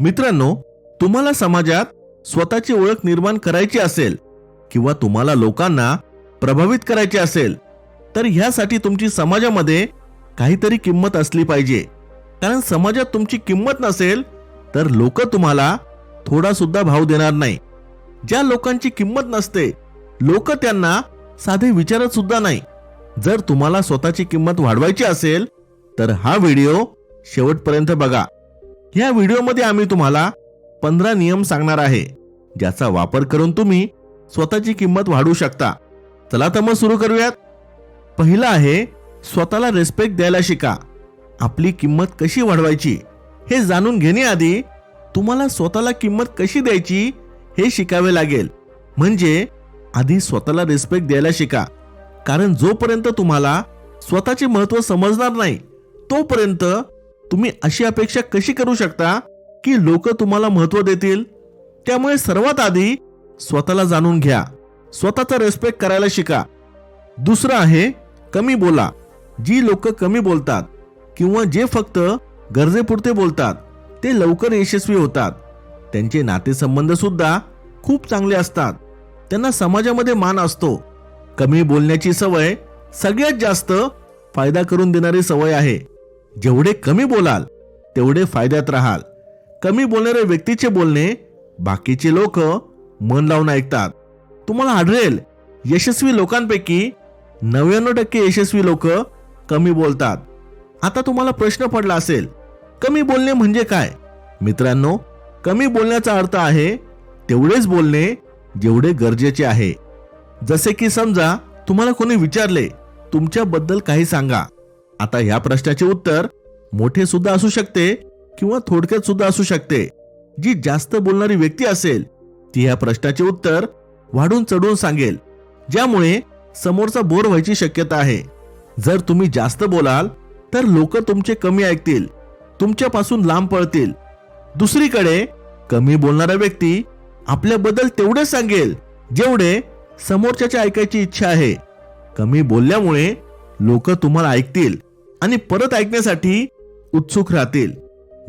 मित्रांनो, तुम्हाला समाजात स्वतःची ओळख निर्माण करायची असेल किंवा तुम्हाला लोकांना प्रभावित करायचे असेल तर ह्यासाठी तुमची समाजामध्ये काहीतरी किंमत असली पाहिजे. कारण समाजात तुमची किंमत नसेल तर लोक तुम्हाला थोडा सुद्धा भाव देणार नाही. ज्या लोकांची किंमत नसते लोक त्यांना साधे विचारत सुद्धा नाही. जर तुम्हाला स्वतःची किंमत वाढवायची असेल तर हा व्हिडिओ शेवटपर्यंत बघा. या व्हिडिओमध्ये आम्ही तुम्हाला 15 नियम सांगणार आहे ज्याचा वापर करून तुम्ही स्वतःची किंमत वाढवू शकता. चला तर मग सुरू करूयात. पहिला आहे, स्वतःला रिस्पेक्ट द्यायला शिका. आपली किंमत कशी वाढवायची हे जाणून घेण्याआधी तुम्हाला स्वतःला किंमत कशी द्यायची हे शिकावे लागेल. म्हणजे आधी स्वतःला रिस्पेक्ट द्यायला शिका. कारण जोपर्यंत तुम्हाला स्वतःचे महत्त्व समजणार नाही तोपर्यंत तुम्ही अशी अपेक्षा कशी करू शकता की लोक तुम्हाला महत्त्व देतील. त्यामुळे सर्वात आधी स्वतःला जाणून घ्या. स्वतःचा रिस्पेक्ट करायला शिका. दुसरं आहे, कमी बोला. जी लोक कमी बोलतात किंवा जे फक्त गरजेपुरते बोलतात ते लवकर यशस्वी होतात. त्यांचे नातेसंबंध सुद्धा खूप चांगले असतात. त्यांना समाजामध्ये मान असतो. कमी बोलण्याची सवय सगळ्यात जास्त फायदा करून देणारी सवय आहे. जेवढे कमी बोलाल तेवढे फायद्यात राहाल. कमी बोलणाऱ्या व्यक्तीचे बोलणे बाकीचे लोक मन लावून ऐकतात. तुम्हाला आढळेल यशस्वी लोकांपैकी 99% यशस्वी लोक कमी बोलतात. आता तुम्हाला प्रश्न पडला असेल, कमी बोलणे म्हणजे काय? मित्रांनो, कमी बोलण्याचा अर्थ आहे तेवढेच बोलणे जेवढे गरजेचे आहे. जसे की समजा तुम्हाला कोणी विचारले तुमच्याबद्दल काही सांगा. आता ह्या प्रश्नाचे उत्तर मोठे सुद्धा असू शकते किंवा थोडक्यात सुद्धा असू शकते. जी जास्त बोलणारी व्यक्ती असेल ती ह्या प्रश्नाचे उत्तर वाढून चढून सांगेल, ज्यामुळे समोरचा बोर व्हायची शक्यता आहे. जर तुम्ही जास्त बोलाल तर लोक तुमचे कमी ऐकतील, तुमच्यापासून लांब पळतील. दुसरीकडे कमी बोलणारा व्यक्ती आपल्याबद्दल तेवढे सांगेल जेवढे समोरच्याची ऐकायची इच्छा आहे. कमी बोलल्यामुळे लोक तुम्हाला ऐकतील आणि परत ऐकण्यासाठी उत्सुक राहतील.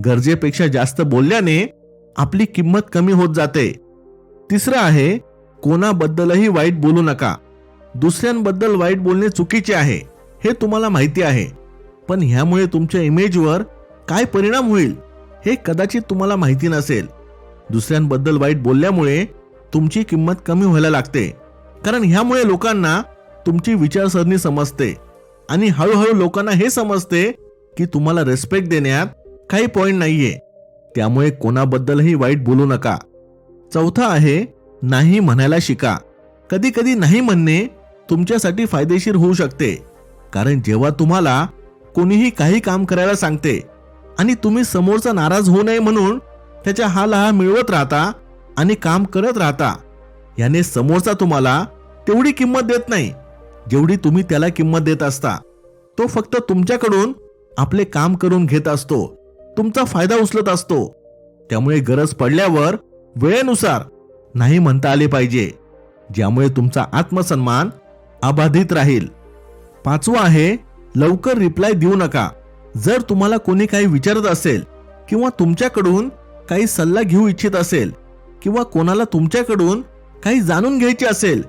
गरजेपेक्षा जास्त बोलल्याने आपली किंमत कमी होत जाते. तिसरं आहे, कोणाबद्दलही वाईट बोलू नका. दुसऱ्यांबद्दल वाईट बोलणे चुकीचे आहे हे तुम्हाला माहिती आहे, पण ह्यामुळे तुमच्या इमेजवर काय परिणाम होईल हे कदाचित तुम्हाला माहिती नसेल. दुसऱ्यांबद्दल वाईट बोलल्यामुळे तुमची किंमत कमी व्हायला लागते. कारण ह्यामुळे लोकांना तुमची विचारसरणी समजते आणि हळूहळू लोकांना हे समजते की तुम्हाला रिस्पेक्ट देण्यात काही पॉइंट नाहीये. त्यामुळे कोणाबद्दलही वाईट बोलू नका. चौथा आहे, नाही म्हणायला शिका. कधी कधी नाही म्हणणे तुमच्यासाठी फायदेशीर होऊ शकते. कारण जेव्हा तुम्हाला कोणीही काही काम करायला सांगते आणि तुम्ही समोरचा नाराज होऊ नये म्हणून त्याच्या हालहा मिळवत राहता आणि काम करत राहता, याने समोरचा तुम्हाला तेवढी किंमत देत नाही जेवढी तुम्ही त्याला किंमत देत असता. तो फक्त तुमच्याकडून आपले काम करून घेत असतो, तुमचा फायदा उचलत असतो. त्यामुळे गरज पडल्यावर वेळेनुसार नाही म्हणता आले पाहिजे, ज्यामुळे तुमचा आत्मसन्मान अबाधित राहील. पाचवा आहे, लवकर रिप्लाय देऊ नका. जर तुम्हाला कोणी काही विचारत असेल किंवा तुमच्याकडून काही सल्ला घेऊ इच्छित असेल किंवा कोणाला तुमच्याकडून काही जाणून घ्यायचे असेल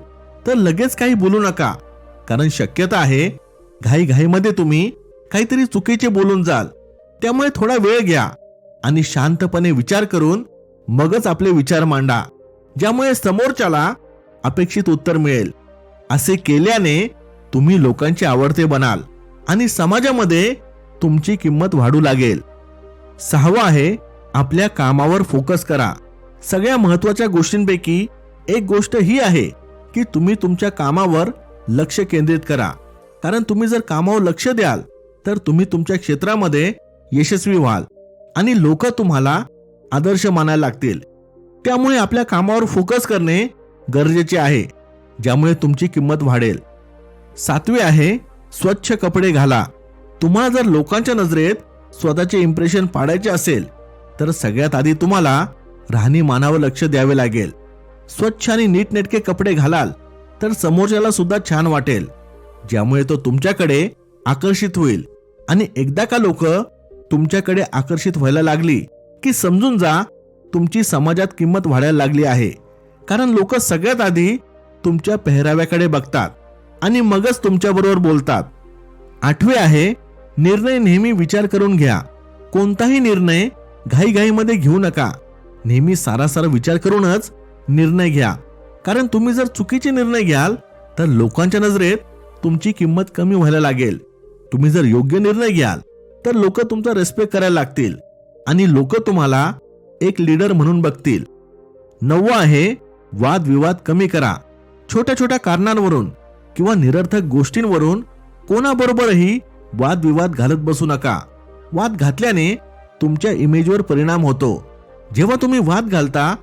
तर लगेच काही बोलू नका. कारण शक्यता आहे घाईघाईमध्ये तुम्ही काहीतरी चुकीचे बोलून जाल. त्यामुळे थोडा वेळ घ्या आणि शांतपणे विचार करून मगच आपले विचार मांडा, ज्यामुळे समोरच्याला अपेक्षित उत्तर मिळेल. असे केल्याने तुम्ही लोकांचे आवडते बनाल आणि समाजामध्ये तुमची किंमत वाढू लागेल. सहावा आहे, आपल्या कामावर फोकस करा. सगळ्या महत्त्वाच्या गोष्टींपैकी एक गोष्ट ही आहे की तुम्ही तुमच्या कामावर लक्ष केंद्रित करा. कारण तुम्ही जर कामावर लक्ष द्याल तर तुम्ही तुमच्या क्षेत्रामध्ये यशस्वी व्हाल आणि लोक तुम्हाला आदर्श मानायला लागतील. त्यामुळे आपल्या कामावर फोकस करणे गरजेचे आहे, ज्यामुळे तुमची किंमत वाढेल. सातवे आहे, स्वच्छ कपडे घाला. तुम्हाला जर लोकांच्या नजरेत स्वतःचे इम्प्रेशन पाडायचे असेल तर सगळ्यात आधी तुम्हाला राहणीमानावर लक्ष द्यावे लागेल. स्वच्छ आणि नीटनेटके कपडे घालाल तर समोरच्याला सुद्धा छान वाटेल, ज्यामुळे तो तुमच्याकडे आकर्षित होईल. आणि एकदा का लोक तुमच्याकडे आकर्षित व्हायला लागली की समजून जा तुमची समाजात किंमत वाढायला लागली आहे, कारण लोक सगळ्यात आधी तुमच्या पेहराव्याकडे बघतात आणि मगच तुमच्याबरोबर बोलतात. 8वे आहे, निर्णय नेहमी विचार करून घ्या. कोणताही निर्णय घाईघाईमध्ये घेऊ नका. नेहमी सारासार विचार करूनच निर्णय घ्या, कारण तुम्ही जर चुकीचे निर्णय घ्याल तर लोकांच्या नजरेत तुमची किंमत कमी व्हायला लागेल. तुम्ही जर योग्य निर्णय घ्याल तर लोक तुमचा रिस्पेक्ट करायला लागतील आणि लोक तुम्हाला एक लीडर म्हणून बघतील. 9वं आहे, वादविवाद कमी करा. छोट्या छोट्या कारणांवरून किंवा निरर्थक गोष्टींवरून कोणाबरोबरही वादविवाद घालत बसू नका. वाद घातल्याने तुमच्या इमेजवर परिणाम होतो. जेव्हा तुम्ही वाद घालता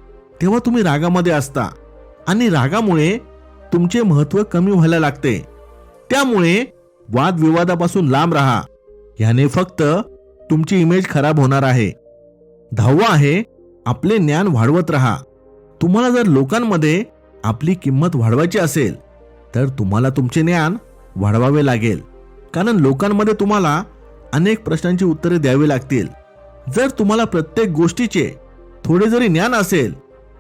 तेव्हा तुम्ही रागामध्ये असता आणि रागामुळे तुमचे महत्त्व कमी व्हायला लागते. त्यामुळे वादविवादापासून लांब राहा. याने फक्त तुमची इमेज खराब होणार आहे. 10वं आहे, आपले ज्ञान वाढवत राहा. तुम्हाला जर लोकांमध्ये आपली किंमत वाढवायची असेल तर तुम्हाला तुमचे ज्ञान वाढवावे लागेल, कारण लोकांमध्ये तुम्हाला अनेक प्रश्नांची उत्तरे द्यावी लागतील. जर तुम्हाला प्रत्येक गोष्टीचे थोडे जरी ज्ञान असेल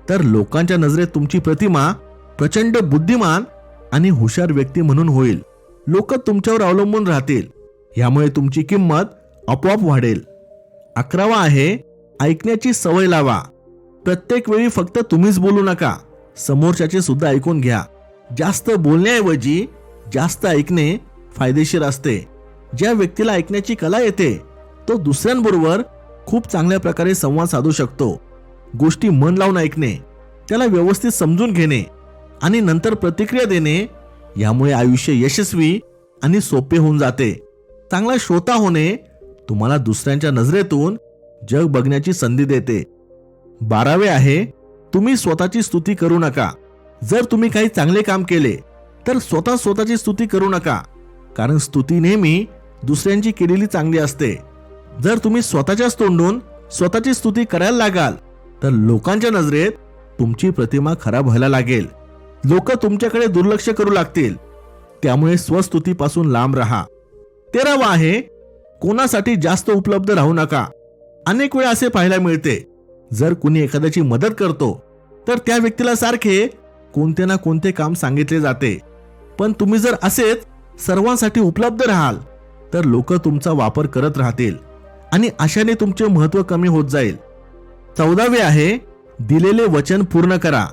तर लोकांच्या नजरेत तुमची प्रतिमा प्रचंड बुद्धिमान आणि हुशार व्यक्ती म्हणून होईल. लोक तुमच्यावर अवलंबून राहतील. यामुळे तुमची किंमत आपोआप वाढेल. 11वा आहे, ऐकण्याची सवय लावा. प्रत्येक वेळी फक्त तुम्हीच बोलू नका, समोरच्याचे सुद्धा ऐकून घ्या. जास्त बोलण्याऐवजी जास्त ऐकणे फायदेशीर असते. ज्या व्यक्तीला ऐकण्याची कला येते तो दुसऱ्यांबरोबर खूप चांगल्या प्रकारे संवाद साधू शकतो. गोष्टी मन लावून ऐकणे, त्याला व्यवस्थित समजून घेणे आणि नंतर प्रतिक्रिया देणे, यामुळे आयुष्य यशस्वी आणि सोपे होऊन जाते. चांगला श्रोता होणे तुम्हाला दुसऱ्यांच्या नजरेतून जग बघण्याची संधी देते. 12वे आहे, तुम्ही स्वतःची स्तुती करू नका. जर तुम्ही काही चांगले काम केले तर स्वतःची स्तुती करू नका, कारण स्तुती नेहमी दुसऱ्यांची केलेली चांगली असते. जर तुम्ही स्वतःच्याच तोंडून स्वतःची स्तुती करायला लागाल तर लोकांच्या नजरेत तुमची प्रतिमा खराब व्हायला लागेल. लोक तुमच्याकडे दुर्लक्ष करू लागतील. त्यामुळे स्वस्तुतीपासून लांब राहा. 13वा आहे, कोणासाठी जास्त उपलब्ध राहू नका. अनेक वेळा असे पाहायला मिळते, जर कुणी एखाद्याची मदत करतो तर त्या व्यक्तीला सारखे कोणते ना कोणते काम सांगितले जाते. पण तुम्ही जर असेच सर्वांसाठी उपलब्ध राहाल तर लोक तुमचा वापर करत राहतील आणि अशाने तुमचे महत्त्व कमी होत जाईल. 14वे आहे, दिलेले वचन पूर्ण करा.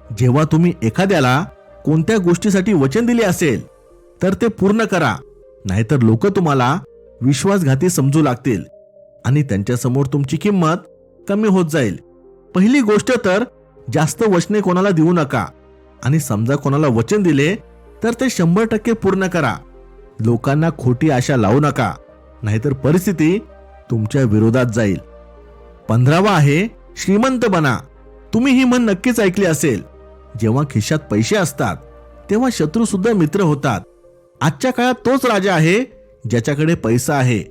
जेव्हा तुम्ही एखाद्याला कोणत्या गोष्टीसाठी वचन दिले असेल तर ते पूर्ण करा, नाहीतर लोक तुम्हाला विश्वासघाती समजू लागतील आणि त्यांच्यासमोर तुमची किंमत कमी होत जाईल. पहिली गोष्ट तर जास्त वचने कोणाला देऊ नका आणि समजा कोणाला वचन दिले तर ते 100% पूर्ण करा. लोकांना खोटी आशा लावू नका, नाहीतर परिस्थिती तुमच्या विरोधात जाईल. 15वा आहे, श्रीमंत बना. तुम्ही ही म्हण नक्कीच ऐकली असेल, जेव्हा खिशात पैसे असतात तेव्हा शत्रू सुद्धा मित्र होतात. आजच्या काळात तोच राजा आहे ज्याच्याकडे पैसा आहे.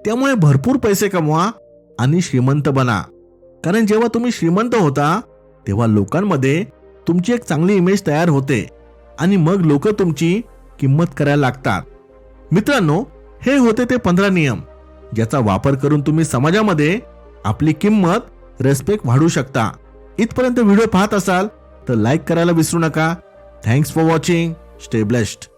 त्यामुळे भरपूर पैसे कमवा आणि श्रीमंत बना, कारण जेव्हा तुम्ही श्रीमंत होता तेव्हा लोकांमध्ये तुमची एक चांगली इमेज तयार होते आणि मग लोक तुमची किंमत करायला लागतात. मित्रांनो, हे होते ते 15 नियम ज्याचा वापर करून तुम्ही समाजामध्ये आपली किंमत, रिस्पेक्ट वाढवू शकता. इथपर्यंत व्हिडिओ पाहत असाल तर लाईक करायला विसरू नका. Thanks for watching. Stay blessed.